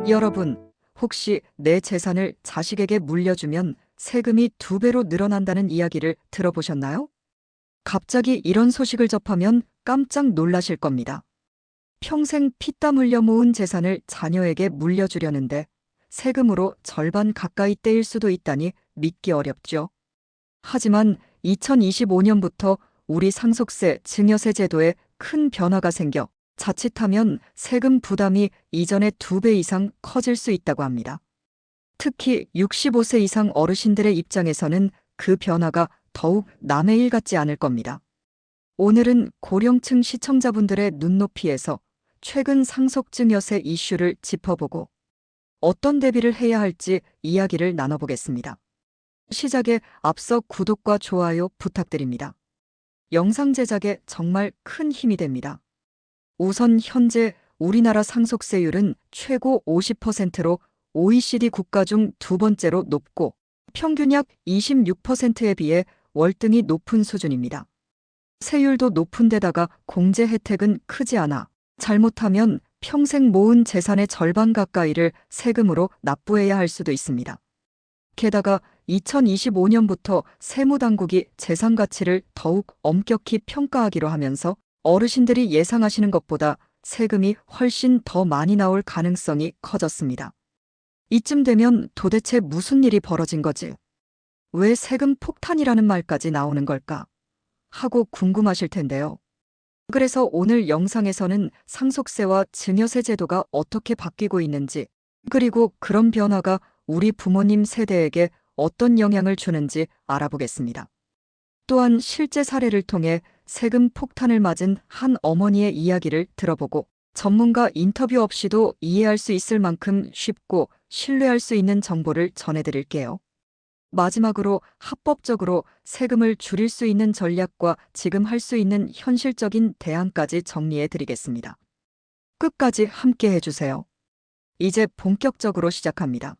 여러분, 혹시 내 재산을 자식에게 물려주면 세금이 2배로 늘어난다는 이야기를 들어보셨나요? 갑자기 이런 소식을 접하면 깜짝 놀라실 겁니다. 평생 피땀 흘려 모은 재산을 자녀에게 물려주려는데 세금으로 절반 가까이 떼일 수도 있다니 믿기 어렵죠. 하지만 2025년부터 우리 상속세 증여세 제도에 큰 변화가 생겨 자칫하면 세금 부담이 이전의 2배 이상 커질 수 있다고 합니다. 특히 65세 이상 어르신들의 입장에서는 그 변화가 더욱 남의 일 같지 않을 겁니다. 오늘은 고령층 시청자분들의 눈높이에서 최근 상속증여세 이슈를 짚어보고 어떤 대비를 해야 할지 이야기를 나눠보겠습니다. 시작에 앞서 구독과 좋아요 부탁드립니다. 영상 제작에 정말 큰 힘이 됩니다. 우선 현재 우리나라 상속세율은 최고 50%로 OECD 국가 중 2번째로 높고 평균 약 26%에 비해 월등히 높은 수준입니다. 세율도 높은 데다가 공제 혜택은 크지 않아 잘못하면 평생 모은 재산의 절반 가까이를 세금으로 납부해야 할 수도 있습니다. 게다가 2025년부터 세무당국이 재산 가치를 더욱 엄격히 평가하기로 하면서 어르신들이 예상하시는 것보다 세금이 훨씬 더 많이 나올 가능성이 커졌습니다. 이쯤 되면 도대체 무슨 일이 벌어진 거지? 왜 세금 폭탄이라는 말까지 나오는 걸까? 하고 궁금하실 텐데요. 그래서 오늘 영상에서는 상속세와 증여세 제도가 어떻게 바뀌고 있는지, 그리고 그런 변화가 우리 부모님 세대에게 어떤 영향을 주는지 알아보겠습니다. 또한 실제 사례를 통해 세금 폭탄을 맞은 한 어머니의 이야기를 들어보고 전문가 인터뷰 없이도 이해할 수 있을 만큼 쉽고 신뢰할 수 있는 정보를 전해드릴게요. 마지막으로 합법적으로 세금을 줄일 수 있는 전략과 지금 할 수 있는 현실적인 대안까지 정리해드리겠습니다. 끝까지 함께 해주세요. 이제 본격적으로 시작합니다.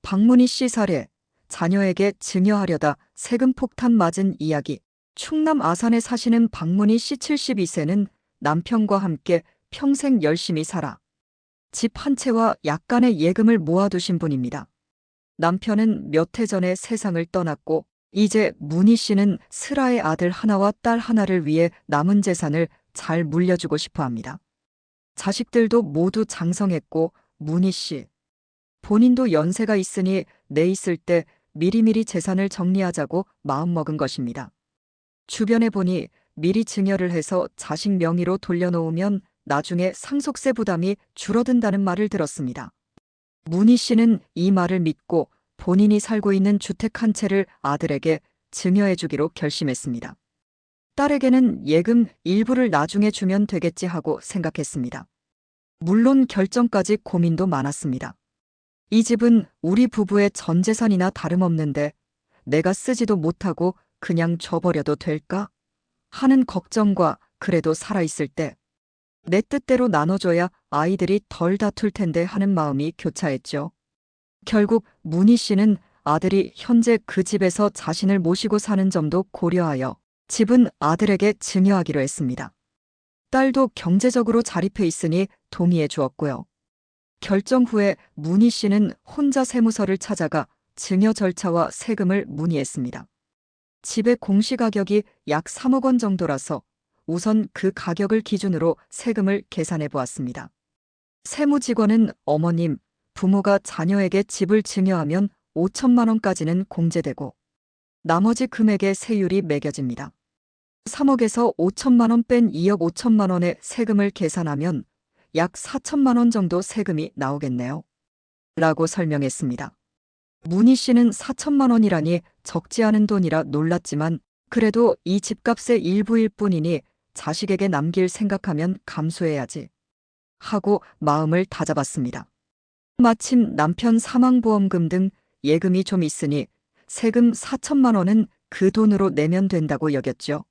박문희 씨 사례, 자녀에게 증여하려다 세금 폭탄 맞은 이야기. 충남 아산에 사시는 박문희 씨 72세는 남편과 함께 평생 열심히 살아 집 한 채와 약간의 예금을 모아두신 분입니다. 남편은 몇 해 전에 세상을 떠났고 이제 문희 씨는 슬아의 아들 하나와 딸 하나를 위해 남은 재산을 잘 물려주고 싶어 합니다. 자식들도 모두 장성했고 문희 씨 본인도 연세가 있으니 내 있을 때 미리미리 재산을 정리하자고 마음먹은 것입니다. 주변에 보니 미리 증여를 해서 자식 명의로 돌려놓으면 나중에 상속세 부담이 줄어든다는 말을 들었습니다. 문희 씨는 이 말을 믿고 본인이 살고 있는 주택 한 채를 아들에게 증여해주기로 결심했습니다. 딸에게는 예금 일부를 나중에 주면 되겠지 하고 생각했습니다. 물론 결정까지 고민도 많았습니다. 이 집은 우리 부부의 전 재산이나 다름없는데 내가 쓰지도 못하고 그냥 줘버려도 될까? 하는 걱정과 그래도 살아있을 때 내 뜻대로 나눠줘야 아이들이 덜 다툴 텐데 하는 마음이 교차했죠. 결국 문희 씨는 아들이 현재 그 집에서 자신을 모시고 사는 점도 고려하여 집은 아들에게 증여하기로 했습니다. 딸도 경제적으로 자립해 있으니 동의해 주었고요. 결정 후에 문희 씨는 혼자 세무서를 찾아가 증여 절차와 세금을 문의했습니다. 집의 공시가격이 약 3억 원 정도라서 우선 그 가격을 기준으로 세금을 계산해 보았습니다. 세무직원은 어머님, 부모가 자녀에게 집을 증여하면 5천만 원까지는 공제되고 나머지 금액의 세율이 매겨집니다. 3억에서 5천만 원 뺀 2억 5천만 원의 세금을 계산하면 약 4천만 원 정도 세금이 나오겠네요. 라고 설명했습니다. 문희 씨는 4천만 원이라니 적지 않은 돈이라 놀랐지만 그래도 이 집값의 일부일 뿐이니 자식에게 남길 생각하면 감수해야지 하고 마음을 다잡았습니다. 마침 남편 사망보험금 등 예금이 좀 있으니 세금 4천만 원은 그 돈으로 내면 된다고 여겼죠.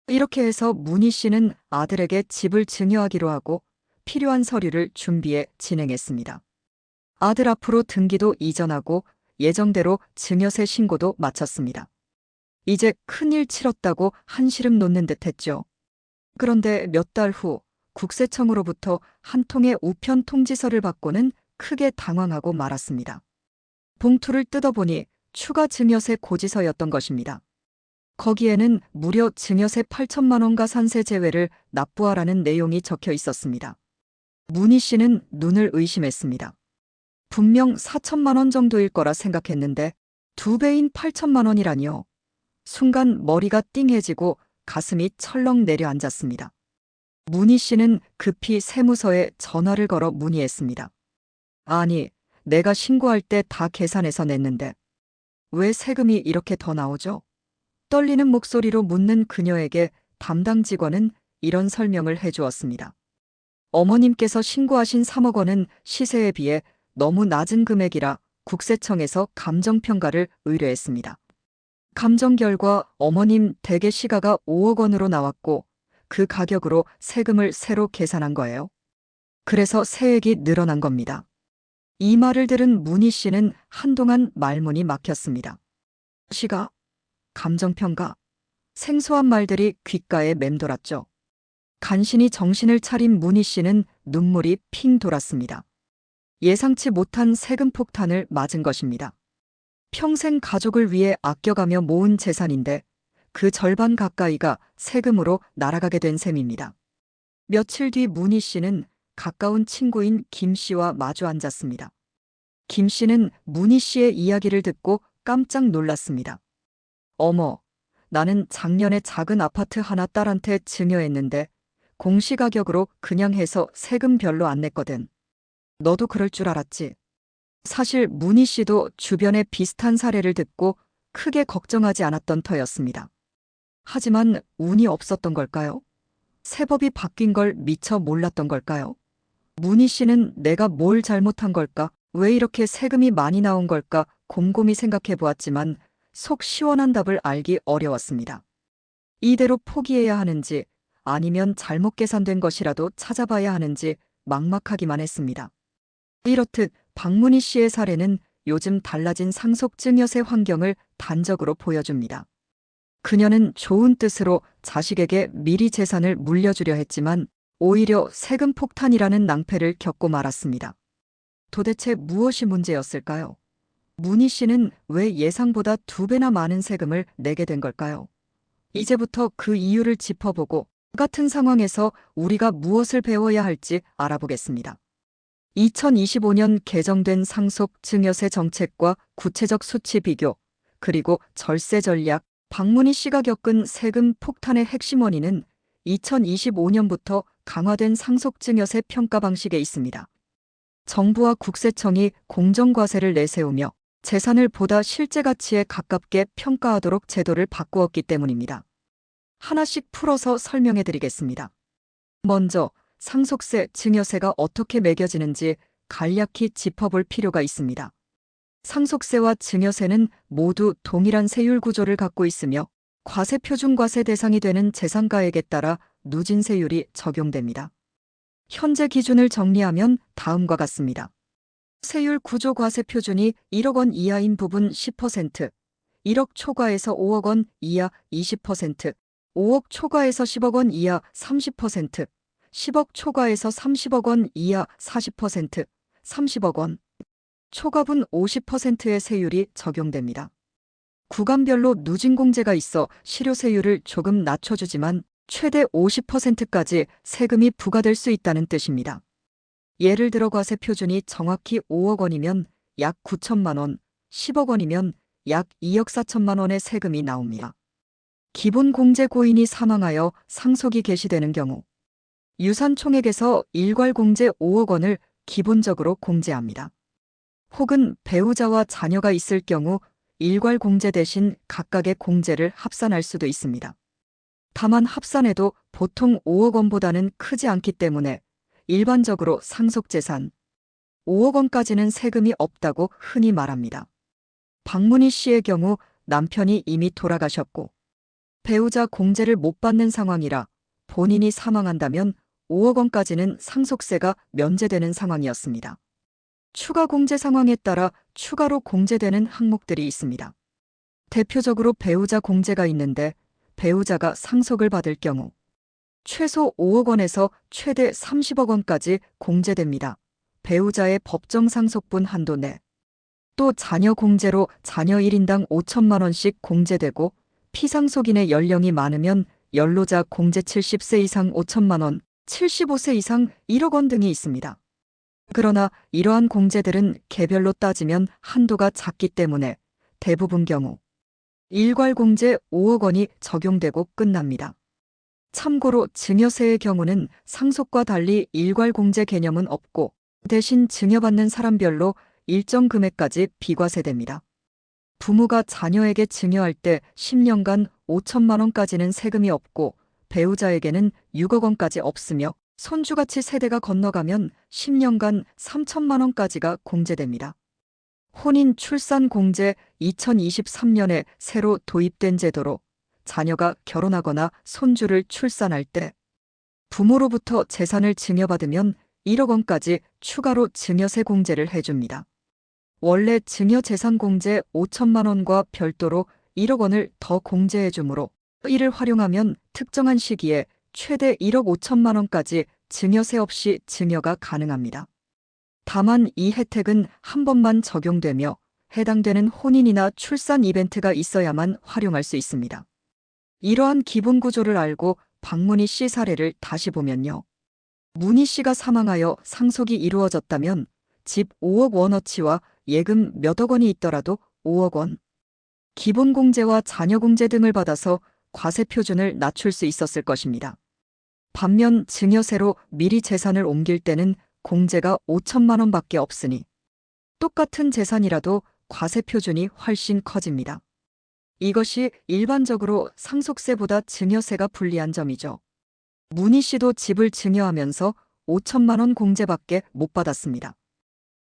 이렇게 해서 문희 씨는 아들에게 집을 증여하기로 하고 필요한 서류를 준비해 진행했습니다. 아들 앞으로 등기도 이전하고 예정대로 증여세 신고도 마쳤습니다. 이제 큰일 치렀다고 한시름 놓는 듯 했죠. 그런데 몇 달 후 국세청으로부터 한 통의 우편 통지서를 받고는 크게 당황하고 말았습니다. 봉투를 뜯어보니 추가 증여세 고지서였던 것입니다. 거기에는 무려 증여세 8천만 원과 산세 제외를 납부하라는 내용이 적혀 있었습니다. 문희 씨는 눈을 의심했습니다. 분명 4천만 원 정도일 거라 생각했는데 2배인 8천만 원이라니요. 순간 머리가 띵해지고 가슴이 철렁 내려앉았습니다. 문희 씨는 급히 세무서에 전화를 걸어 문의했습니다. 아니, 내가 신고할 때 다 계산해서 냈는데 왜 세금이 이렇게 더 나오죠? 떨리는 목소리로 묻는 그녀에게 담당 직원은 이런 설명을 해주었습니다. 어머님께서 신고하신 3억 원은 시세에 비해 너무 낮은 금액이라 국세청에서 감정평가를 의뢰했습니다. 감정 결과 어머님 댁의 시가가 5억 원으로 나왔고 그 가격으로 세금을 새로 계산한 거예요. 그래서 세액이 늘어난 겁니다. 이 말을 들은 문희 씨는 한동안 말문이 막혔습니다. 시가, 감정평가, 생소한 말들이 귓가에 맴돌았죠. 간신히 정신을 차린 문희 씨는 눈물이 핑 돌았습니다. 예상치 못한 세금 폭탄을 맞은 것입니다. 평생 가족을 위해 아껴가며 모은 재산인데 그 절반 가까이가 세금으로 날아가게 된 셈입니다. 며칠 뒤 문희 씨는 가까운 친구인 김 씨와 마주 앉았습니다. 김 씨는 문희 씨의 이야기를 듣고 깜짝 놀랐습니다. 어머, 나는 작년에 작은 아파트 하나 딸한테 증여했는데 공시가격으로 그냥 해서 세금 별로 안 냈거든. 너도 그럴 줄 알았지? 사실 문희 씨도 주변에 비슷한 사례를 듣고 크게 걱정하지 않았던 터였습니다. 하지만 운이 없었던 걸까요? 세법이 바뀐 걸 미처 몰랐던 걸까요? 문희 씨는 내가 뭘 잘못한 걸까? 왜 이렇게 세금이 많이 나온 걸까? 곰곰이 생각해 보았지만 속 시원한 답을 알기 어려웠습니다. 이대로 포기해야 하는지 아니면 잘못 계산된 것이라도 찾아봐야 하는지 막막하기만 했습니다. 이렇듯 박문희 씨의 사례는 요즘 달라진 상속증여세 환경을 단적으로 보여줍니다. 그녀는 좋은 뜻으로 자식에게 미리 재산을 물려주려 했지만 오히려 세금 폭탄이라는 낭패를 겪고 말았습니다. 도대체 무엇이 문제였을까요? 문희 씨는 왜 예상보다 2배나 많은 세금을 내게 된 걸까요? 이제부터 그 이유를 짚어보고 같은 상황에서 우리가 무엇을 배워야 할지 알아보겠습니다. 2025년 개정된 상속증여세 정책과 구체적 수치 비교, 그리고 절세 전략, 박문희 씨가 겪은 세금 폭탄의 핵심 원인은 2025년부터 강화된 상속증여세 평가 방식에 있습니다. 정부와 국세청이 공정과세를 내세우며 재산을 보다 실제 가치에 가깝게 평가하도록 제도를 바꾸었기 때문입니다. 하나씩 풀어서 설명해 드리겠습니다. 먼저 상속세, 증여세가 어떻게 매겨지는지 간략히 짚어볼 필요가 있습니다. 상속세와 증여세는 모두 동일한 세율 구조를 갖고 있으며 과세표준과세 대상이 되는 재산가액에 따라 누진세율이 적용됩니다. 현재 기준을 정리하면 다음과 같습니다. 세율 구조 과세표준이 1억 원 이하인 부분 10%, 1억 초과에서 5억 원 이하 20%, 5억 초과에서 10억 원 이하 30%, 10억 초과에서 30억 원 이하 40%, 30억 원 초과분 50%의 세율이 적용됩니다. 구간별로 누진공제가 있어 실효세율을 조금 낮춰주지만 최대 50%까지 세금이 부과될 수 있다는 뜻입니다. 예를 들어 과세표준이 정확히 5억 원이면 약 9천만 원, 10억 원이면 약 2억 4천만 원의 세금이 나옵니다. 기본공제 고인이 사망하여 상속이 개시되는 경우 유산 총액에서 일괄공제 5억 원을 기본적으로 공제합니다. 혹은 배우자와 자녀가 있을 경우 일괄공제 대신 각각의 공제를 합산할 수도 있습니다. 다만 합산해도 보통 5억 원보다는 크지 않기 때문에 일반적으로 상속재산 5억 원까지는 세금이 없다고 흔히 말합니다. 박문희 씨의 경우 남편이 이미 돌아가셨고 배우자 공제를 못 받는 상황이라 본인이 사망한다면 5억 원까지는 상속세가 면제되는 상황이었습니다. 추가 공제 상황에 따라 추가로 공제되는 항목들이 있습니다. 대표적으로 배우자 공제가 있는데 배우자가 상속을 받을 경우 최소 5억 원에서 최대 30억 원까지 공제됩니다. 배우자의 법정 상속분 한도 내. 또 자녀 공제로 자녀 1인당 5천만 원씩 공제되고 피상속인의 연령이 많으면 연로자 공제 70세 이상 5천만 원, 75세 이상 1억 원 등이 있습니다. 그러나 이러한 공제들은 개별로 따지면 한도가 작기 때문에 대부분 경우 일괄 공제 5억 원이 적용되고 끝납니다. 참고로 증여세의 경우는 상속과 달리 일괄 공제 개념은 없고 대신 증여받는 사람별로 일정 금액까지 비과세됩니다. 부모가 자녀에게 증여할 때 10년간 5천만 원까지는 세금이 없고 배우자에게는 6억 원까지 없으며 손주같이 세대가 건너가면 10년간 3천만 원까지가 공제됩니다. 혼인 출산 공제 2023년에 새로 도입된 제도로 자녀가 결혼하거나 손주를 출산할 때 부모로부터 재산을 증여받으면 1억 원까지 추가로 증여세 공제를 해줍니다. 원래 증여재산 공제 5천만 원과 별도로 1억 원을 더 공제해주므로 이를 활용하면 특정한 시기에 최대 1억 5천만 원까지 증여세 없이 증여가 가능합니다. 다만 이 혜택은 한 번만 적용되며 해당되는 혼인이나 출산 이벤트가 있어야만 활용할 수 있습니다. 이러한 기본 구조를 알고 박문희 씨 사례를 다시 보면요. 문희 씨가 사망하여 상속이 이루어졌다면 집 5억 원어치와 예금 몇억 원이 있더라도 5억 원, 기본공제와 자녀공제 등을 받아서 과세 표준을 낮출 수 있었을 것입니다. 반면 증여세로 미리 재산을 옮길 때는 공제가 5천만 원밖에 없으니 똑같은 재산이라도 과세 표준이 훨씬 커집니다. 이것이 일반적으로 상속세보다 증여세가 불리한 점이죠. 문희 씨도 집을 증여하면서 5천만 원 공제밖에 못 받았습니다.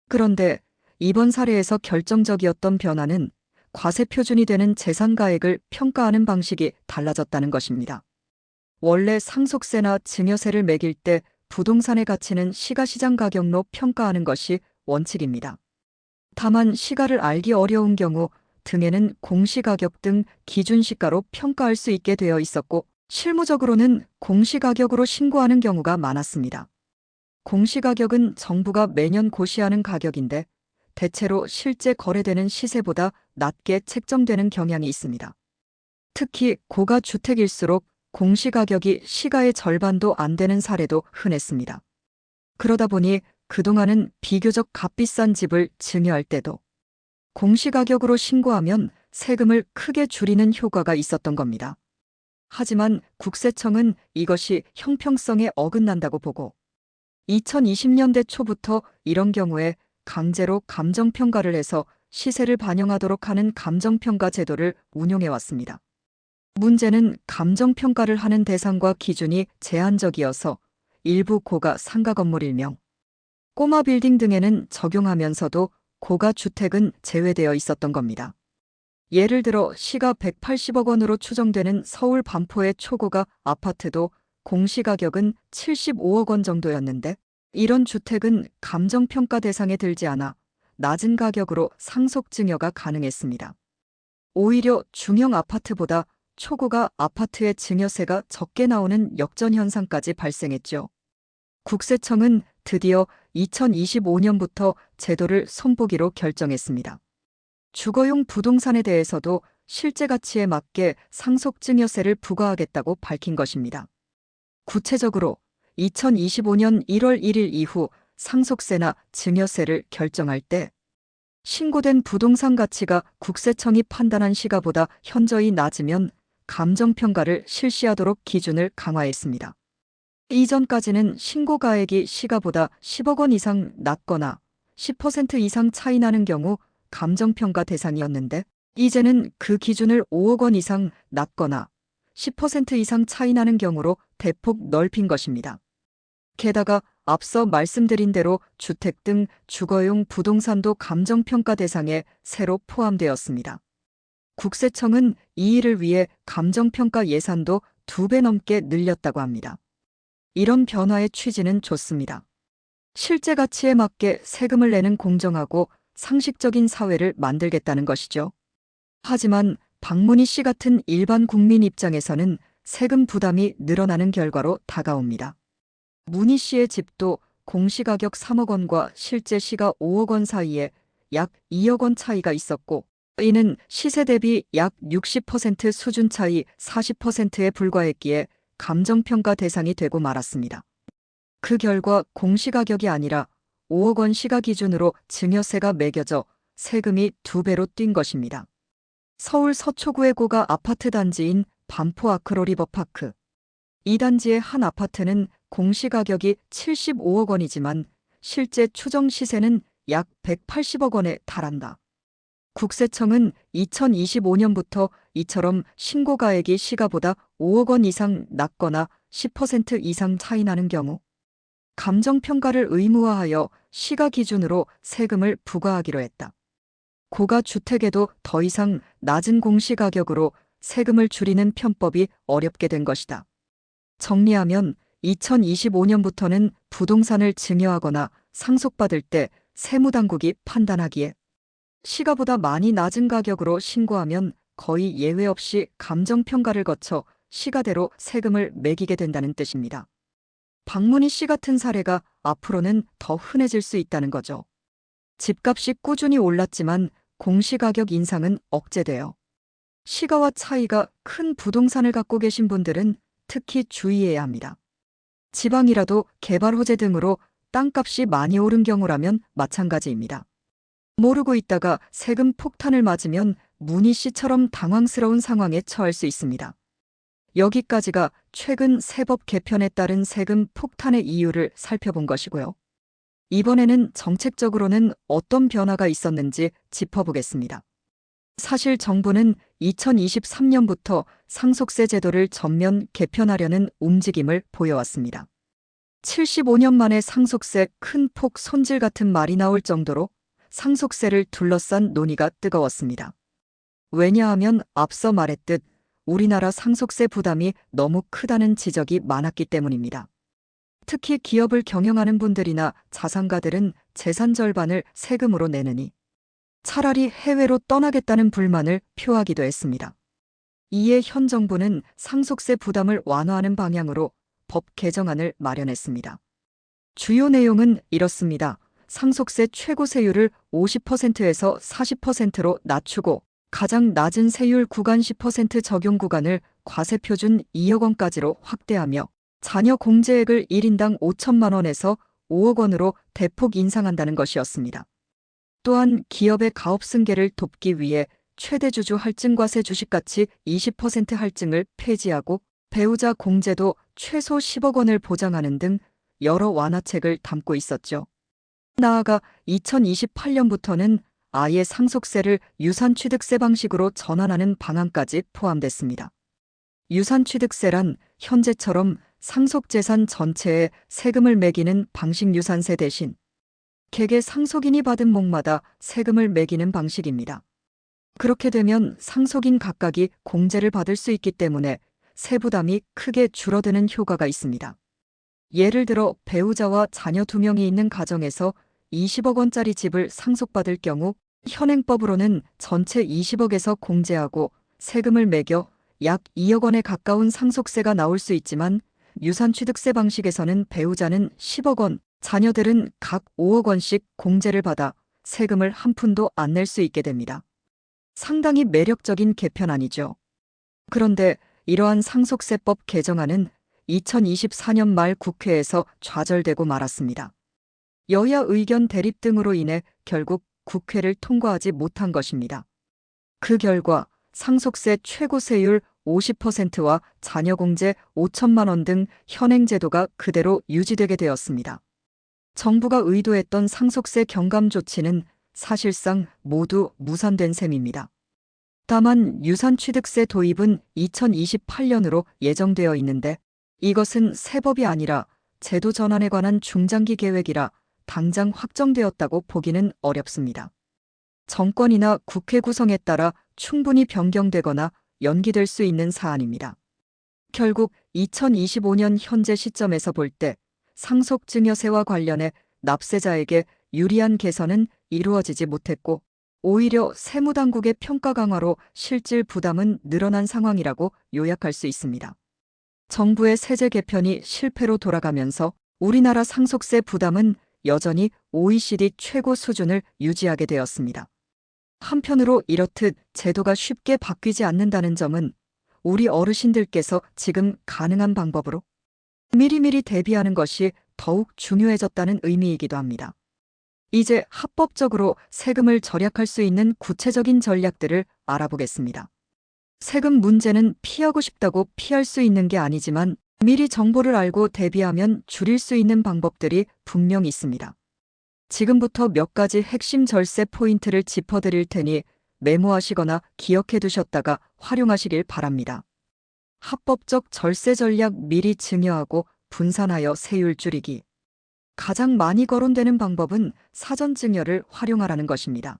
그런데 이번 사례에서 결정적이었던 변화는 과세 표준이 되는 재산가액을 평가하는 방식이 달라졌다는 것입니다. 원래 상속세나 증여세를 매길 때 부동산의 가치는 시가시장 가격로 평가하는 것이 원칙입니다. 다만 시가를 알기 어려운 경우 등에는 공시가격 등 기준시가로 평가할 수 있게 되어 있었고 실무적으로는 공시가격으로 신고하는 경우가 많았습니다. 공시가격은 정부가 매년 고시하는 가격인데 대체로 실제 거래되는 시세보다 낮게 책정되는 경향이 있습니다. 특히 고가주택일수록 공시가격이 시가의 절반도 안 되는 사례도 흔했습니다. 그러다 보니 그동안은 비교적 값비싼 집을 증여할 때도 공시가격으로 신고하면 세금을 크게 줄이는 효과가 있었던 겁니다. 하지만 국세청은 이것이 형평성에 어긋난다고 보고 2020년대 초부터 이런 경우에 강제로 감정평가를 해서 시세를 반영하도록 하는 감정평가 제도를 운용해왔습니다. 문제는 감정평가를 하는 대상과 기준이 제한적이어서 일부 고가 상가 건물 일명, 꼬마 빌딩 등에는 적용하면서도 고가 주택은 제외되어 있었던 겁니다. 예를 들어 시가 180억 원으로 추정되는 서울 반포의 초고가 아파트도 공시가격은 75억 원 정도였는데 이런 주택은 감정평가 대상에 들지 않아 낮은 가격으로 상속증여가 가능했습니다. 오히려 중형 아파트보다 초고가 아파트의 증여세가 적게 나오는 역전현상까지 발생했죠. 국세청은 드디어 2025년부터 제도를 손보기로 결정했습니다. 주거용 부동산에 대해서도 실제 가치에 맞게 상속증여세를 부과하겠다고 밝힌 것입니다. 구체적으로 2025년 1월 1일 이후 상속세나 증여세를 결정할 때 신고된 부동산 가치가 국세청이 판단한 시가보다 현저히 낮으면 감정평가를 실시하도록 기준을 강화했습니다. 이전까지는 신고가액이 시가보다 10억 원 이상 낮거나 10% 이상 차이 나는 경우 감정평가 대상이었는데 이제는 그 기준을 5억 원 이상 낮거나 10% 이상 차이 나는 경우로 대폭 넓힌 것입니다. 게다가 앞서 말씀드린 대로 주택 등 주거용 부동산도 감정평가 대상에 새로 포함되었습니다. 국세청은 이 일을 위해 감정평가 예산도 2배 넘게 늘렸다고 합니다. 이런 변화의 취지는 좋습니다. 실제 가치에 맞게 세금을 내는 공정하고 상식적인 사회를 만들겠다는 것이죠. 하지만 박문희 씨 같은 일반 국민 입장에서는 세금 부담이 늘어나는 결과로 다가옵니다. 문희 씨의 집도 공시가격 3억 원과 실제 시가 5억 원 사이에 약 2억 원 차이가 있었고, 이는 시세 대비 약 60% 수준 차이 40%에 불과했기에 감정평가 대상이 되고 말았습니다. 그 결과 공시가격이 아니라 5억 원 시가 기준으로 증여세가 매겨져 세금이 2배로 뛴 것입니다. 서울 서초구의 고가 아파트 단지인 반포 아크로리버파크. 이 단지의 한 아파트는 공시가격이 75억 원이지만 실제 추정 시세는 약 180억 원에 달한다. 국세청은 2025년부터 이처럼 신고가액이 시가보다 5억 원 이상 낮거나 10% 이상 차이 나는 경우 감정평가를 의무화하여 시가 기준으로 세금을 부과하기로 했다. 고가 주택에도 더 이상 낮은 공시가격으로 세금을 줄이는 편법이 어렵게 된 것이다. 정리하면 2025년부터는 부동산을 증여하거나 상속받을 때 세무당국이 판단하기에 시가보다 많이 낮은 가격으로 신고하면 거의 예외 없이 감정평가를 거쳐 시가대로 세금을 매기게 된다는 뜻입니다. 박문희 씨 같은 사례가 앞으로는 더 흔해질 수 있다는 거죠. 집값이 꾸준히 올랐지만 공시가격 인상은 억제되어 시가와 차이가 큰 부동산을 갖고 계신 분들은 특히 주의해야 합니다. 지방이라도 개발 호재 등으로 땅값이 많이 오른 경우라면 마찬가지입니다. 모르고 있다가 세금 폭탄을 맞으면 문희 씨처럼 당황스러운 상황에 처할 수 있습니다. 여기까지가 최근 세법 개편에 따른 세금 폭탄의 이유를 살펴본 것이고요. 이번에는 정책적으로는 어떤 변화가 있었는지 짚어보겠습니다. 사실 정부는 2023년부터 상속세 제도를 전면 개편하려는 움직임을 보여왔습니다. 75년 만에 상속세 큰 폭 손질 같은 말이 나올 정도로 상속세를 둘러싼 논의가 뜨거웠습니다. 왜냐하면 앞서 말했듯 우리나라 상속세 부담이 너무 크다는 지적이 많았기 때문입니다. 특히 기업을 경영하는 분들이나 자산가들은 재산 절반을 세금으로 내느니 차라리 해외로 떠나겠다는 불만을 표하기도 했습니다. 이에 현 정부는 상속세 부담을 완화하는 방향으로 법 개정안을 마련했습니다. 주요 내용은 이렇습니다. 상속세 최고 세율을 50%에서 40%로 낮추고 가장 낮은 세율 구간 10% 적용 구간을 과세표준 2억 원까지로 확대하며 자녀 공제액을 1인당 5천만 원에서 5억 원으로 대폭 인상한다는 것이었습니다. 또한 기업의 가업 승계를 돕기 위해 최대주주 할증과세 주식가치 20% 할증을 폐지하고 배우자 공제도 최소 10억 원을 보장하는 등 여러 완화책을 담고 있었죠. 나아가 2028년부터는 아예 상속세를 유산취득세 방식으로 전환하는 방안까지 포함됐습니다. 유산취득세란 현재처럼 상속재산 전체에 세금을 매기는 방식 유산세 대신 개개 상속인이 받은 목마다 세금을 매기는 방식입니다. 그렇게 되면 상속인 각각이 공제를 받을 수 있기 때문에 세부담이 크게 줄어드는 효과가 있습니다. 예를 들어 배우자와 자녀 2명이 있는 가정에서 20억 원짜리 집을 상속받을 경우 현행법으로는 전체 20억에서 공제하고 세금을 매겨 약 2억 원에 가까운 상속세가 나올 수 있지만 유산취득세 방식에서는 배우자는 10억 원, 자녀들은 각 5억 원씩 공제를 받아 세금을 한 푼도 안 낼 수 있게 됩니다. 상당히 매력적인 개편안이죠. 그런데 이러한 상속세법 개정안은 2024년 말 국회에서 좌절되고 말았습니다. 여야 의견 대립 등으로 인해 결국 국회를 통과하지 못한 것입니다. 그 결과 상속세 최고 세율 50%와 자녀공제 5천만 원 등 현행 제도가 그대로 유지되게 되었습니다. 정부가 의도했던 상속세 경감 조치는 사실상 모두 무산된 셈입니다. 다만 유산취득세 도입은 2028년으로 예정되어 있는데 이것은 세법이 아니라 제도 전환에 관한 중장기 계획이라 당장 확정되었다고 보기는 어렵습니다. 정권이나 국회 구성에 따라 충분히 변경되거나 연기될 수 있는 사안입니다. 결국 2025년 현재 시점에서 볼 때 상속증여세와 관련해 납세자에게 유리한 개선은 이루어지지 못했고 오히려 세무당국의 평가 강화로 실질 부담은 늘어난 상황이라고 요약할 수 있습니다. 정부의 세제 개편이 실패로 돌아가면서 우리나라 상속세 부담은 여전히 OECD 최고 수준을 유지하게 되었습니다. 한편으로 이렇듯 제도가 쉽게 바뀌지 않는다는 점은 우리 어르신들께서 지금 가능한 방법으로 미리미리 대비하는 것이 더욱 중요해졌다는 의미이기도 합니다. 이제 합법적으로 세금을 절약할 수 있는 구체적인 전략들을 알아보겠습니다. 세금 문제는 피하고 싶다고 피할 수 있는 게 아니지만 미리 정보를 알고 대비하면 줄일 수 있는 방법들이 분명히 있습니다. 지금부터 몇 가지 핵심 절세 포인트를 짚어드릴 테니 메모하시거나 기억해 두셨다가 활용하시길 바랍니다. 합법적 절세 전략 미리 증여하고 분산하여 세율 줄이기. 가장 많이 거론되는 방법은 사전 증여를 활용하라는 것입니다.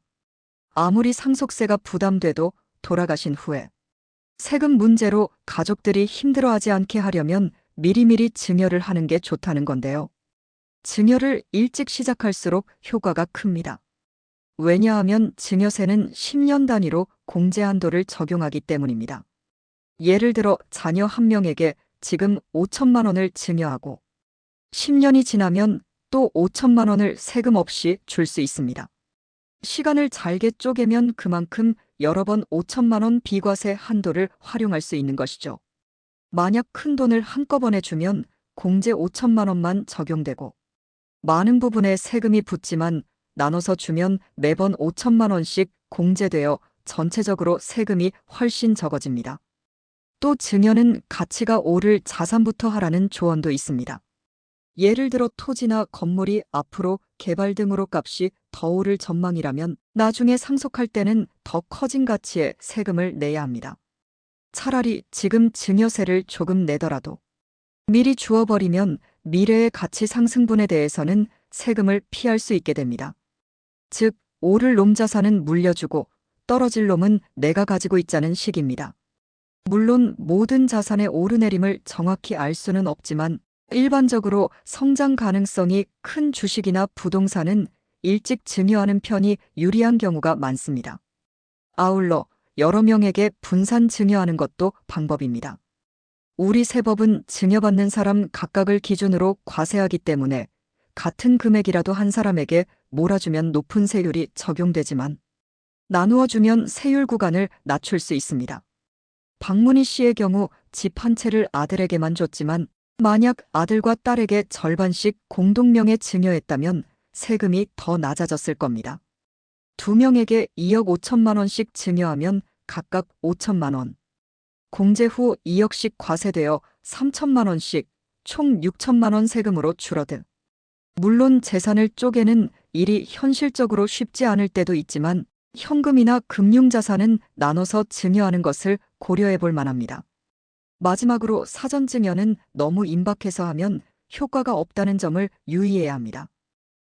아무리 상속세가 부담돼도 돌아가신 후에 세금 문제로 가족들이 힘들어하지 않게 하려면 미리미리 증여를 하는 게 좋다는 건데요. 증여를 일찍 시작할수록 효과가 큽니다. 왜냐하면 증여세는 10년 단위로 공제 한도를 적용하기 때문입니다. 예를 들어 자녀 한 명에게 지금 5천만 원을 증여하고 10년이 지나면 또 5천만 원을 세금 없이 줄 수 있습니다. 시간을 잘게 쪼개면 그만큼 여러 번 5천만 원 비과세 한도를 활용할 수 있는 것이죠. 만약 큰 돈을 한꺼번에 주면 공제 5천만 원만 적용되고 많은 부분에 세금이 붙지만 나눠서 주면 매번 5천만 원씩 공제되어 전체적으로 세금이 훨씬 적어집니다. 또 증여는 가치가 오를 자산부터 하라는 조언도 있습니다. 예를 들어 토지나 건물이 앞으로 개발 등으로 값이 더 오를 전망이라면 나중에 상속할 때는 더 커진 가치의 세금을 내야 합니다. 차라리 지금 증여세를 조금 내더라도 미리 주어버리면 미래의 가치 상승분에 대해서는 세금을 피할 수 있게 됩니다. 즉, 오를 놈 자산은 물려주고 떨어질 놈은 내가 가지고 있자는 식입니다. 물론 모든 자산의 오르내림을 정확히 알 수는 없지만 일반적으로 성장 가능성이 큰 주식이나 부동산은 일찍 증여하는 편이 유리한 경우가 많습니다. 아울러 여러 명에게 분산 증여하는 것도 방법입니다. 우리 세법은 증여받는 사람 각각을 기준으로 과세하기 때문에 같은 금액이라도 한 사람에게 몰아주면 높은 세율이 적용되지만 나누어 주면 세율 구간을 낮출 수 있습니다. 박문희 씨의 경우 집 한 채를 아들에게만 줬지만 만약 아들과 딸에게 절반씩 공동명에 증여했다면 세금이 더 낮아졌을 겁니다. 두 명에게 2억 5천만 원씩 증여하면 각각 5천만 원. 공제 후 2억씩 과세되어 3천만 원씩 총 6천만 원 세금으로 줄어든. 물론 재산을 쪼개는 일이 현실적으로 쉽지 않을 때도 있지만 현금이나 금융자산은 나눠서 증여하는 것을 고려해 볼 만합니다. 마지막으로 사전 증여는 너무 임박해서 하면 효과가 없다는 점을 유의해야 합니다.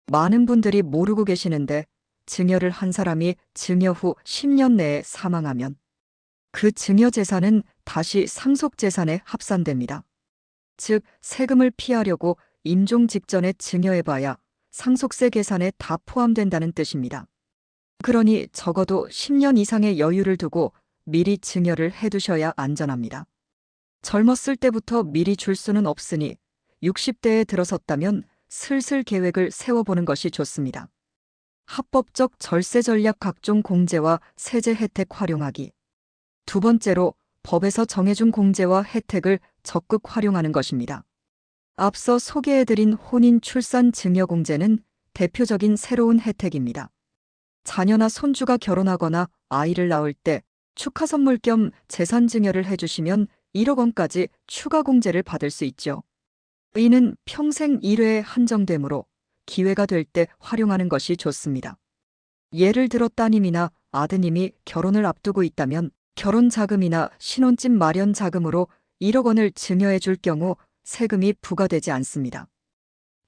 많은 분들이 모르고 계시는데 증여를 한 사람이 증여 후 10년 내에 사망하면 그 증여 재산은 다시 상속 재산에 합산됩니다. 즉, 세금을 피하려고 임종 직전에 증여해봐야 상속세 계산에 다 포함된다는 뜻입니다. 그러니 적어도 10년 이상의 여유를 두고 미리 증여를 해두셔야 안전합니다. 젊었을 때부터 미리 줄 수는 없으니 60대에 들어섰다면 슬슬 계획을 세워보는 것이 좋습니다. 합법적 절세 전략 각종 공제와 세제 혜택 활용하기. 두 번째로 법에서 정해준 공제와 혜택을 적극 활용하는 것입니다. 앞서 소개해드린 혼인 출산 증여 공제는 대표적인 새로운 혜택입니다. 자녀나 손주가 결혼하거나 아이를 낳을 때 축하 선물 겸 재산 증여를 해주시면 1억 원까지 추가 공제를 받을 수 있죠. 이는 평생 1회에 한정되므로 기회가 될 때 활용하는 것이 좋습니다. 예를 들어 따님이나 아드님이 결혼을 앞두고 있다면 결혼 자금이나 신혼집 마련 자금으로 1억 원을 증여해 줄 경우 세금이 부과되지 않습니다.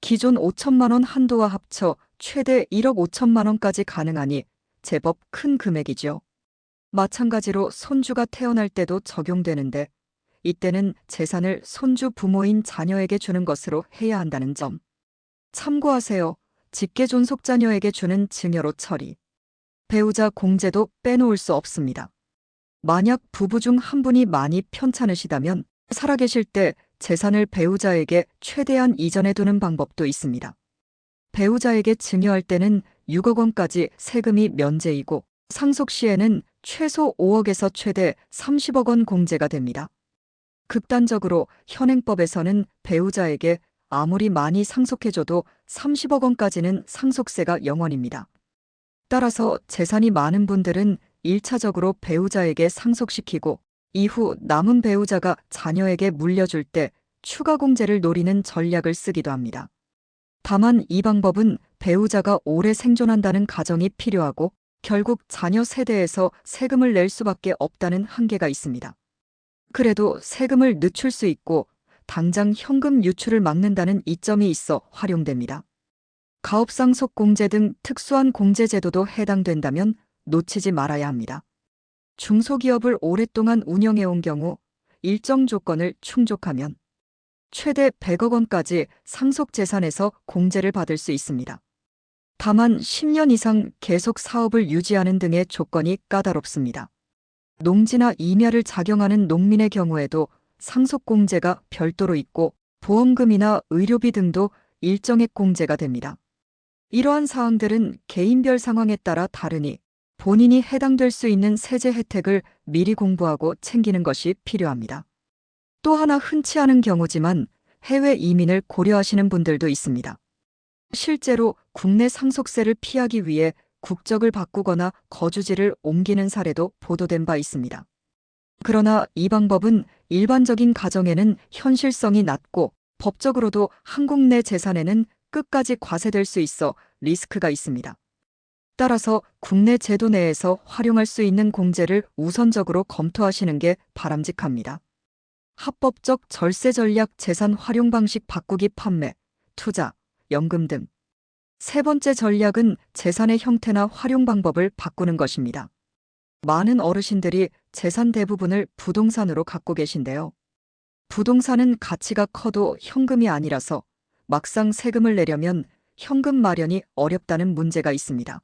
기존 5천만 원 한도와 합쳐 최대 1억 5천만 원까지 가능하니 제법 큰 금액이죠. 마찬가지로 손주가 태어날 때도 적용되는데 이때는 재산을 손주 부모인 자녀에게 주는 것으로 해야 한다는 점 참고하세요. 직계 존속 자녀에게 주는 증여로 처리. 배우자 공제도 빼놓을 수 없습니다. 만약 부부 중 한 분이 많이 편찮으시다면 살아계실 때 재산을 배우자에게 최대한 이전해 두는 방법도 있습니다. 배우자에게 증여할 때는 6억 원까지 세금이 면제이고 상속 시에는 최소 5억에서 최대 30억 원 공제가 됩니다. 극단적으로 현행법에서는 배우자에게 아무리 많이 상속해줘도 30억 원까지는 상속세가 0원입니다. 따라서 재산이 많은 분들은 1차적으로 배우자에게 상속시키고 이후 남은 배우자가 자녀에게 물려줄 때 추가 공제를 노리는 전략을 쓰기도 합니다. 다만 이 방법은 배우자가 오래 생존한다는 가정이 필요하고 결국 자녀 세대에서 세금을 낼 수밖에 없다는 한계가 있습니다. 그래도 세금을 늦출 수 있고 당장 현금 유출을 막는다는 이점이 있어 활용됩니다. 가업상속 공제 등 특수한 공제 제도도 해당된다면 놓치지 말아야 합니다. 중소기업을 오랫동안 운영해온 경우 일정 조건을 충족하면 최대 100억 원까지 상속재산에서 공제를 받을 수 있습니다. 다만 10년 이상 계속 사업을 유지하는 등의 조건이 까다롭습니다. 농지나 임야를 작용하는 농민의 경우에도 상속공제가 별도로 있고 보험금이나 의료비 등도 일정액 공제가 됩니다. 이러한 사항들은 개인별 상황에 따라 다르니 본인이 해당될 수 있는 세제 혜택을 미리 공부하고 챙기는 것이 필요합니다. 또 하나 흔치 않은 경우지만 해외 이민을 고려하시는 분들도 있습니다. 실제로 국내 상속세를 피하기 위해 국적을 바꾸거나 거주지를 옮기는 사례도 보도된 바 있습니다. 그러나 이 방법은 일반적인 가정에는 현실성이 낮고 법적으로도 한국 내 재산에는 끝까지 과세될 수 있어 리스크가 있습니다. 따라서 국내 제도 내에서 활용할 수 있는 공제를 우선적으로 검토하시는 게 바람직합니다. 합법적 절세 전략 재산 활용 방식 바꾸기 판매, 투자, 연금 등. 세 번째 전략은 재산의 형태나 활용 방법을 바꾸는 것입니다. 많은 어르신들이 재산 대부분을 부동산으로 갖고 계신데요. 부동산은 가치가 커도 현금이 아니라서 막상 세금을 내려면 현금 마련이 어렵다는 문제가 있습니다.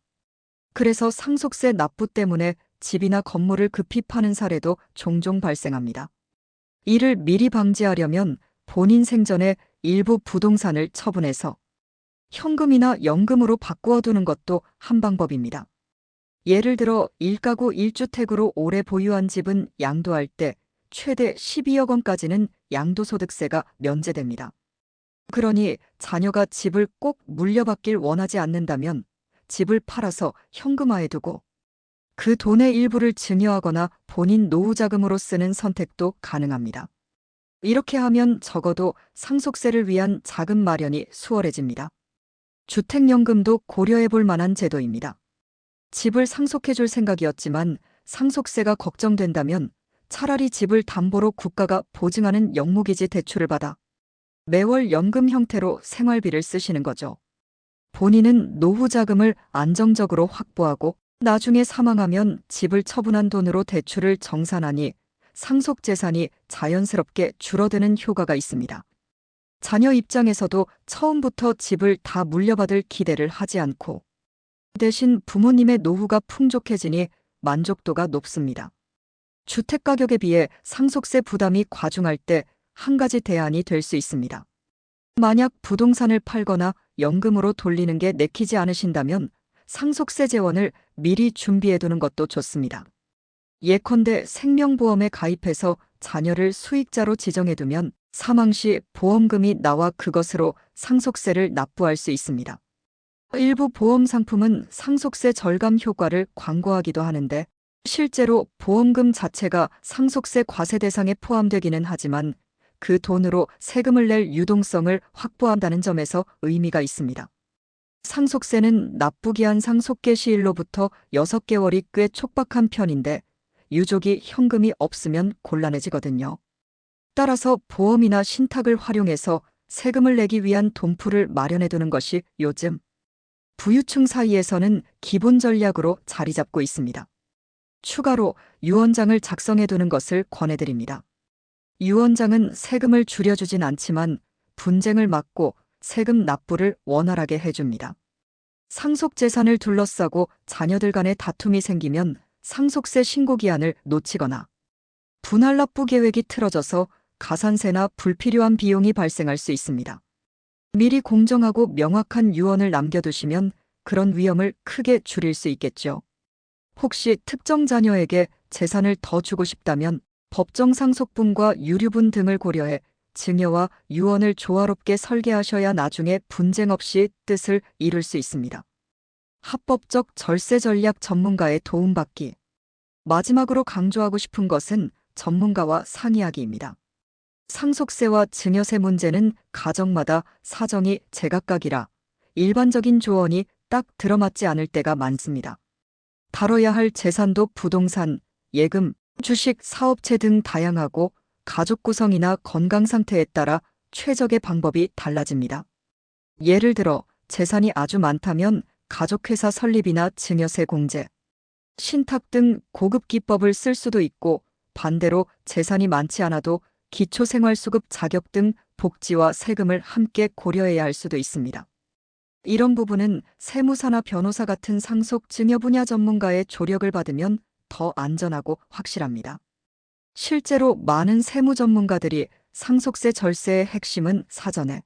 그래서 상속세 납부 때문에 집이나 건물을 급히 파는 사례도 종종 발생합니다. 이를 미리 방지하려면 본인 생전에 일부 부동산을 처분해서 현금이나 연금으로 바꾸어 두는 것도 한 방법입니다. 예를 들어 1가구 1주택으로 오래 보유한 집은 양도할 때 최대 12억 원까지는 양도소득세가 면제됩니다. 그러니 자녀가 집을 꼭 물려받길 원하지 않는다면 집을 팔아서 현금화해 두고 그 돈의 일부를 증여하거나 본인 노후자금으로 쓰는 선택도 가능합니다. 이렇게 하면 적어도 상속세를 위한 자금 마련이 수월해집니다. 주택연금도 고려해 볼 만한 제도입니다. 집을 상속해 줄 생각이었지만 상속세가 걱정된다면 차라리 집을 담보로 국가가 보증하는 영무기지 대출을 받아 매월 연금 형태로 생활비를 쓰시는 거죠. 본인은 노후자금을 안정적으로 확보하고 나중에 사망하면 집을 처분한 돈으로 대출을 정산하니 상속재산이 자연스럽게 줄어드는 효과가 있습니다. 자녀 입장에서도 처음부터 집을 다 물려받을 기대를 하지 않고 대신 부모님의 노후가 풍족해지니 만족도가 높습니다. 주택가격에 비해 상속세 부담이 과중할 때 한 가지 대안이 될 수 있습니다. 만약 부동산을 팔거나 연금으로 돌리는 게 내키지 않으신다면 상속세 재원을 미리 준비해두는 것도 좋습니다. 예컨대 생명보험에 가입해서 자녀를 수익자로 지정해두면 사망 시 보험금이 나와 그것으로 상속세를 납부할 수 있습니다. 일부 보험 상품은 상속세 절감 효과를 광고하기도 하는데 실제로 보험금 자체가 상속세 과세 대상에 포함되기는 하지만 그 돈으로 세금을 낼 유동성을 확보한다는 점에서 의미가 있습니다. 상속세는 납부기한 상속개 시일로부터 6개월이 꽤 촉박한 편인데 유족이 현금이 없으면 곤란해지거든요. 따라서 보험이나 신탁을 활용해서 세금을 내기 위한 돈풀을 마련해두는 것이 요즘 부유층 사이에서는 기본 전략으로 자리 잡고 있습니다. 추가로 유언장을 작성해두는 것을 권해드립니다. 유언장은 세금을 줄여주진 않지만 분쟁을 막고 세금 납부를 원활하게 해줍니다. 상속재산을 둘러싸고 자녀들 간의 다툼이 생기면 상속세 신고기한을 놓치거나 분할 납부 계획이 틀어져서 가산세나 불필요한 비용이 발생할 수 있습니다. 미리 공정하고 명확한 유언을 남겨두시면 그런 위험을 크게 줄일 수 있겠죠. 혹시 특정 자녀에게 재산을 더 주고 싶다면 법정 상속분과 유류분 등을 고려해 증여와 유언을 조화롭게 설계하셔야 나중에 분쟁 없이 뜻을 이룰 수 있습니다. 합법적 절세 전략 전문가의 도움받기. 마지막으로 강조하고 싶은 것은 전문가와 상의하기입니다. 상속세와 증여세 문제는 가정마다 사정이 제각각이라 일반적인 조언이 딱 들어맞지 않을 때가 많습니다. 다뤄야 할 재산도 부동산, 예금, 주식, 사업체 등 다양하고 가족 구성이나 건강 상태에 따라 최적의 방법이 달라집니다. 예를 들어 재산이 아주 많다면 가족회사 설립이나 증여세 공제, 신탁 등 고급 기법을 쓸 수도 있고 반대로 재산이 많지 않아도 기초생활수급 자격 등 복지와 세금을 함께 고려해야 할 수도 있습니다. 이런 부분은 세무사나 변호사 같은 상속 증여 분야 전문가의 조력을 받으면 더 안전하고 확실합니다. 실제로 많은 세무 전문가들이 상속세 절세의 핵심은 사전에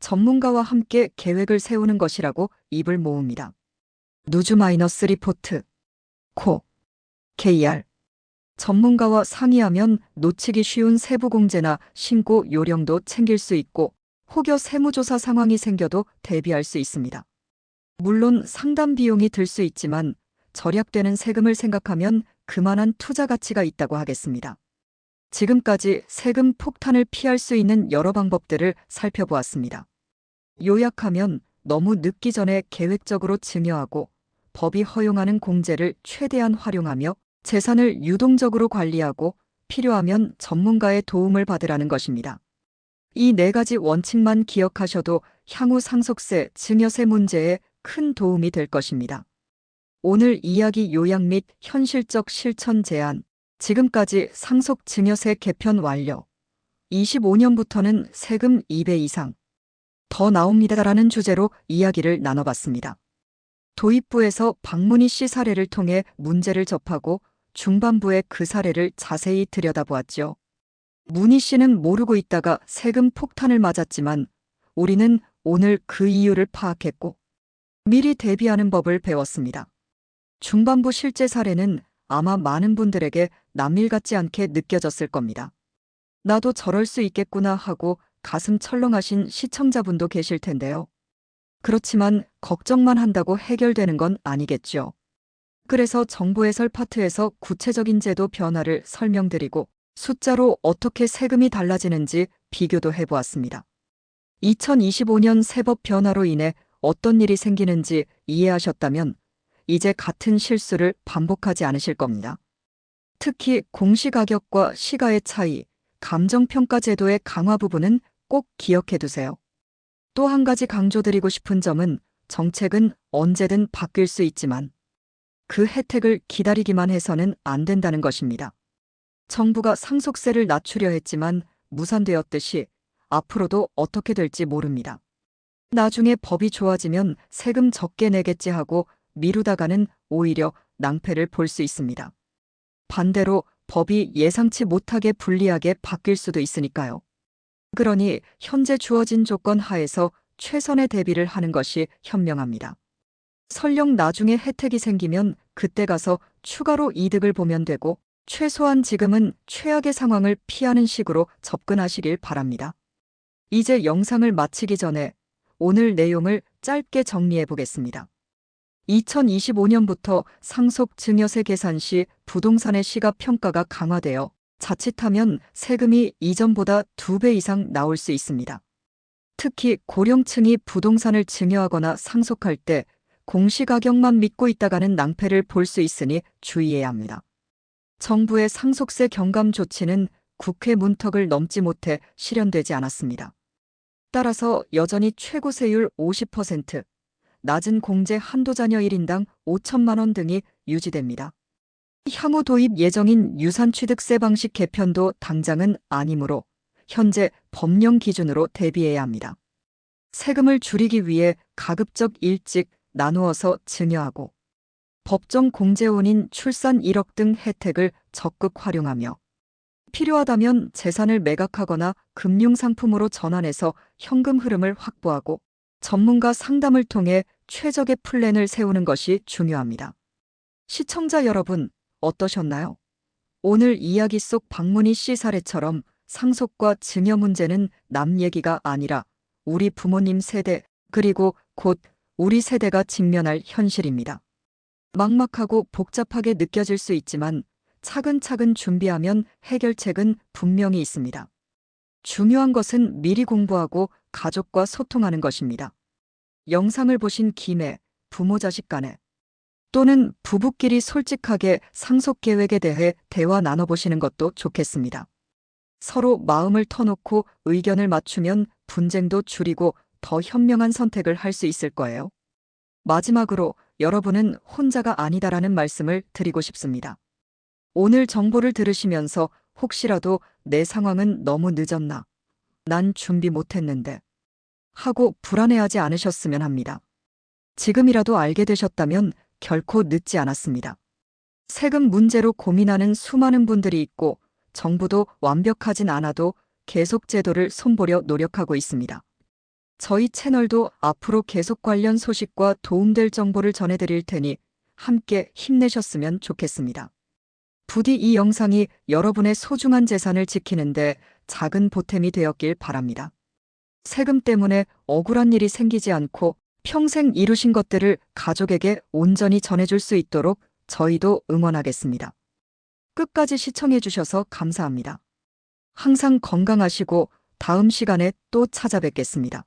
전문가와 함께 계획을 세우는 것이라고 입을 모읍니다. 누주-리포트, 코, KR. 전문가와 상의하면 놓치기 쉬운 세부 공제나 신고 요령도 챙길 수 있고 혹여 세무조사 상황이 생겨도 대비할 수 있습니다. 물론 상담 비용이 들 수 있지만 절약되는 세금을 생각하면 그만한 투자 가치가 있다고 하겠습니다. 지금까지 세금 폭탄을 피할 수 있는 여러 방법들을 살펴보았습니다. 요약하면 너무 늦기 전에 계획적으로 증여하고 법이 허용하는 공제를 최대한 활용하며 재산을 유동적으로 관리하고 필요하면 전문가의 도움을 받으라는 것입니다. 이 네 가지 원칙만 기억하셔도 향후 상속세, 증여세 문제에 큰 도움이 될 것입니다. 오늘 이야기 요약 및 현실적 실천 제안. 지금까지 상속 증여세 개편 완료. 25년부터는 세금 2배 이상 더 나옵니다라는 주제로 이야기를 나눠봤습니다. 도입부에서 박문희 씨 사례를 통해 문제를 접하고 중반부에 그 사례를 자세히 들여다보았죠. 문희 씨는 모르고 있다가 세금 폭탄을 맞았지만 우리는 오늘 그 이유를 파악했고 미리 대비하는 법을 배웠습니다. 중반부 실제 사례는 아마 많은 분들에게 남일 같지 않게 느껴졌을 겁니다. 나도 저럴 수 있겠구나 하고 가슴 철렁하신 시청자분도 계실 텐데요. 그렇지만 걱정만 한다고 해결되는 건 아니겠죠. 그래서 정보 해설 파트에서 구체적인 제도 변화를 설명드리고 숫자로 어떻게 세금이 달라지는지 비교도 해보았습니다. 2025년 세법 변화로 인해 어떤 일이 생기는지 이해하셨다면 이제 같은 실수를 반복하지 않으실 겁니다. 특히 공시가격과 시가의 차이, 감정평가 제도의 강화 부분은 꼭 기억해 두세요. 또 한 가지 강조드리고 싶은 점은 정책은 언제든 바뀔 수 있지만 그 혜택을 기다리기만 해서는 안 된다는 것입니다. 정부가 상속세를 낮추려 했지만 무산되었듯이 앞으로도 어떻게 될지 모릅니다. 나중에 법이 좋아지면 세금 적게 내겠지 하고 미루다가는 오히려 낭패를 볼 수 있습니다. 반대로 법이 예상치 못하게 불리하게 바뀔 수도 있으니까요. 그러니 현재 주어진 조건 하에서 최선의 대비를 하는 것이 현명합니다. 설령 나중에 혜택이 생기면 그때 가서 추가로 이득을 보면 되고 최소한 지금은 최악의 상황을 피하는 식으로 접근하시길 바랍니다. 이제 영상을 마치기 전에 오늘 내용을 짧게 정리해 보겠습니다. 2025년부터 상속 증여세 계산 시 부동산의 시가평가가 강화되어 자칫하면 세금이 이전보다 2배 이상 나올 수 있습니다. 특히 고령층이 부동산을 증여하거나 상속할 때 공시가격만 믿고 있다가는 낭패를 볼 수 있으니 주의해야 합니다. 정부의 상속세 경감 조치는 국회 문턱을 넘지 못해 실현되지 않았습니다. 따라서 여전히 최고세율 50%, 낮은 공제 한도 자녀 1인당 5천만 원 등이 유지됩니다. 향후 도입 예정인 유산취득세 방식 개편도 당장은 아니므로 현재 법령 기준으로 대비해야 합니다. 세금을 줄이기 위해 가급적 일찍 나누어서 증여하고 법정 공제원인 출산 1억 등 혜택을 적극 활용하며 필요하다면 재산을 매각하거나 금융상품으로 전환해서 현금 흐름을 확보하고 전문가 상담을 통해 최적의 플랜을 세우는 것이 중요합니다. 시청자 여러분, 어떠셨나요? 오늘 이야기 속 박문희 씨 사례처럼 상속과 증여 문제는 남 얘기가 아니라 우리 부모님 세대, 그리고 곧 우리 세대가 직면할 현실입니다. 막막하고 복잡하게 느껴질 수 있지만 차근차근 준비하면 해결책은 분명히 있습니다. 중요한 것은 미리 공부하고 가족과 소통하는 것입니다. 영상을 보신 김에 부모 자식 간에 또는 부부끼리 솔직하게 상속 계획에 대해 대화 나눠보시는 것도 좋겠습니다. 서로 마음을 터놓고 의견을 맞추면 분쟁도 줄이고 더 현명한 선택을 할 수 있을 거예요. 마지막으로 여러분은 혼자가 아니다라는 말씀을 드리고 싶습니다. 오늘 정보를 들으시면서 혹시라도 내 상황은 너무 늦었나? 난 준비 못했는데. 하고 불안해하지 않으셨으면 합니다. 지금이라도 알게 되셨다면 결코 늦지 않았습니다. 세금 문제로 고민하는 수많은 분들이 있고 정부도 완벽하진 않아도 계속 제도를 손보려 노력하고 있습니다. 저희 채널도 앞으로 계속 관련 소식과 도움될 정보를 전해드릴 테니 함께 힘내셨으면 좋겠습니다. 부디 이 영상이 여러분의 소중한 재산을 지키는데 작은 보탬이 되었길 바랍니다. 세금 때문에 억울한 일이 생기지 않고 평생 이루신 것들을 가족에게 온전히 전해줄 수 있도록 저희도 응원하겠습니다. 끝까지 시청해주셔서 감사합니다. 항상 건강하시고 다음 시간에 또 찾아뵙겠습니다.